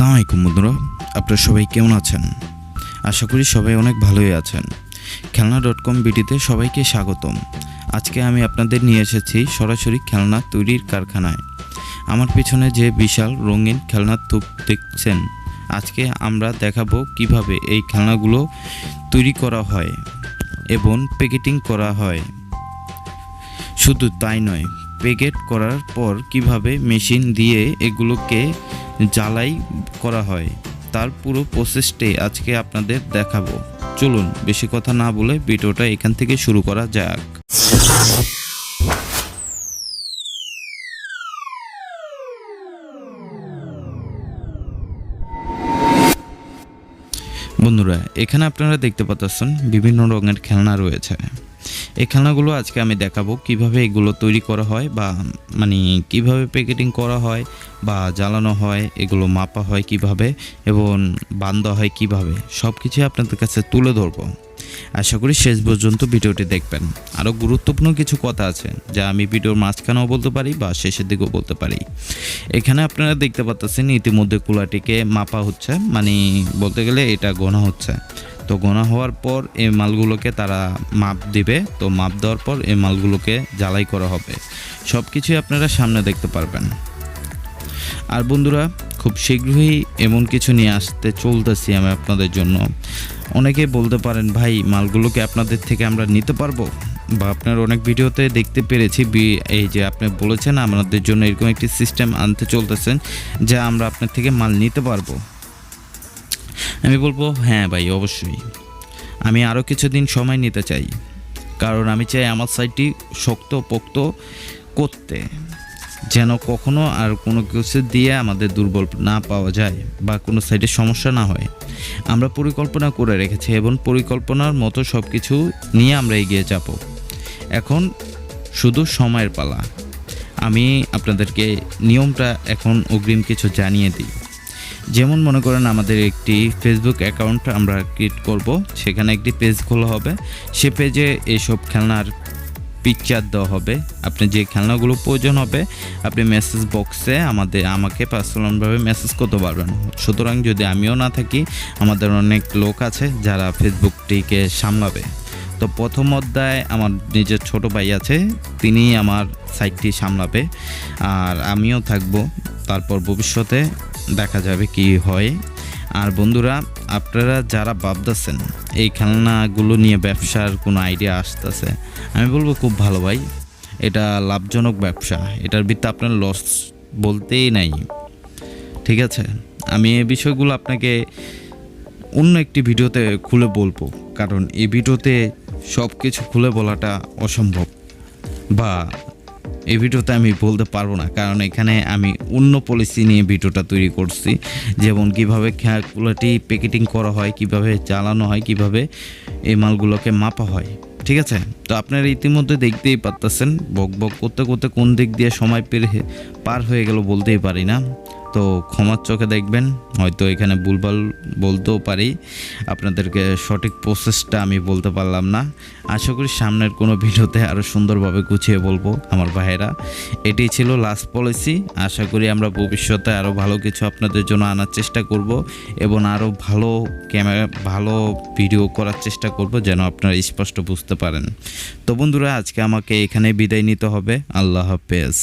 আসসালামু আলাইকুম বন্ধুরা, আপনারা সবাই কেমন আছেন? আশা করি সবাই অনেক ভালোই আছেন। খেলনা.com বিডিতে সবাইকে স্বাগতম। আজকে আমি আপনাদের নিয়ে এসেছি সরাসরি খেলনা তৈরির কারখানায়। আমার পিছনে যে বিশাল রঙিন খেলনার থোপ দেখছেন, আজকে আমরা দেখাবো কিভাবে এই খেলনাগুলো তৈরি করা হয় এবং প্যাকেটিং করা হয়। শুধু তাই নয়, প্যাকেট করার পর কিভাবে মেশিন দিয়ে এগুলোকে জ্বালাই করা হয়, তার পুরো প্রসেসটাই আজকে আপনাদের দেখাবো। চলুন বেশি কথা না বলে ভিডিওটা এখান থেকে শুরু করা যাক। বন্ধুরা, এখানে আপনারা দেখতে পাচ্ছেন বিভিন্ন রঙের খেলনা রয়েছে। এই খেলনাগুলো আজকে আমি দেখাবো কিভাবে এগুলো তৈরি করা হয়, বা কিভাবে প্যাকেটিং করা হয় বা জ্বালানো হয়, এগুলো মাপা হয় কিভাবে এবং বান্ধা হয় কিভাবে, সব কিছুই আপনাদের কাছে তুলে ধরবো। আশা করি শেষ পর্যন্ত ভিডিওটি দেখবেন। আরও গুরুত্বপূর্ণ কিছু কথা আছে যা আমি ভিডিওর মাঝখানেও বলতে পারি বা শেষের দিকেও বলতে পারি। এখানে আপনারা দেখতে পাচ্ছেন ইতিমধ্যে কুলাটিকে মাপা হচ্ছে, বলতে গেলে এটা গোনা হচ্ছে। তো গোনা হওয়ার পর এই মালগুলোকে তারা মাপ দিবে। তো মাপ দেওয়ার পর এই মালগুলোকে জ্বালাই করা হবে। সব কিছুই আপনারা সামনে দেখতে পারবেন। আর বন্ধুরা, খুব শীঘ্রই এমন কিছু নিয়ে আসতে চলতেছি আমি আপনাদের জন্য। অনেকে বলতে পারেন, ভাই মালগুলোকে আপনাদের থেকে আমরা নিতে পারবো? বা আপনার অনেক ভিডিওতে দেখতে পেরেছি এই যে আপনি বলেছেন আমাদের জন্য এরকম একটি সিস্টেম আনতে চলতেছেন যা আমরা আপনার থেকে মাল নিতে পারবো। আমি বলবো, হ্যাঁ ভাই, অবশ্যই আমি আরও কিছুদিন সময় নিতে চাই, কারণ আমি চাই আমার সাইটটি শক্তপোক্ত করতে, যেন কখনো আর কোনো কিছু দিয়ে আমাদের দুর্বল না পাওয়া যায় বা কোনো সাইডে সমস্যা না হয়। আমরা পরিকল্পনা করে রেখেছি এবং পরিকল্পনার মতো সব কিছু নিয়ে আমরা এগিয়ে যাব। এখন শুধু সময়ের পালা। আমি আপনাদেরকে নিয়মটা এখন অগ্রিম কিছু জানিয়ে দিই। যেমন মনে করেন, আমাদের একটি ফেসবুক অ্যাকাউন্ট আমরা ক্রিয়েট করব, সেখানে একটি পেজ খোলা হবে। সে পেজে এইসব খেলনার পিকচার দেওয়া হবে। আপনি যে খেলনাগুলো প্রয়োজন হবে আপনি মেসেজ বক্সে আমাকে পার্সোনালভাবে মেসেজ করতে পারবেন। সুতরাং যদি আমিও না থাকি, আমাদের অনেক লোক আছে যারা ফেসবুকটিকে সামলাবে। তো প্রথম অধ্যায়ে আমার নিজের ছোট ভাই আছে, তিনি আমার সাইটটি সামলাবে, আর আমিও থাকবো। তারপর ভবিষ্যতে দেখা যাবে কি হয়। আর বন্ধুরা, আপনারা যারা ভাবতেছেন এই খেলনাগুলো নিয়ে ব্যবসার কোনো আইডিয়া আসতেছে, আমি বলবো খুব ভালো ভাই, এটা লাভজনক ব্যবসা। এটার ভিত্তিতে আপনার লস বলতেই নাই, ঠিক আছে? আমি এই বিষয়গুলো আপনাকে অন্য একটি ভিডিওতে খুলে বলবো, কারণ এই ভিডিওতে সব কিছু খুলে বলাটা অসম্ভব, বা এই ভিডিওতে আমি বলতে পারবো না, কারণ এখানে আমি অন্য পলিসি নিয়ে ভিডিওটা তৈরি করছি। যেমন কিভাবে খেলনাগুলোটি প্যাকেটিং করা হয়, কিভাবে চালানো হয়, কিভাবে এই মালগুলোকে মাপা হয়, ঠিক আছে? তো আপনারা ইতিমধ্যে দেখতেই পারতেছেন, বক বক করতে করতে কোন দিক দিয়ে সময় পার হয়ে গেল বলতেই পারি না। তো ক্ষমার চোখে দেখবেন, হয়তো এখানে ভুলভাল বলতেও পারি, আপনাদেরকে সঠিক প্রসেসটা আমি বলতে পারলাম না। আশা করি সামনের কোনো ভিডিওতে আরও সুন্দরভাবে গুছিয়ে বলবো আমার ভাইয়েরা। এটাই ছিল লাস্ট পলিসি। আশা করি আমরা ভবিষ্যতে আরও ভালো কিছু আপনাদের জন্য আনার চেষ্টা করব, এবং আরও ভালো ভিডিও করার চেষ্টা করব, যেন আপনারা স্পষ্ট বুঝতে পারেন। তো বন্ধুরা, আজকে আমাকে এখানে বিদায় নিতে হবে। আল্লাহ হাফেজ।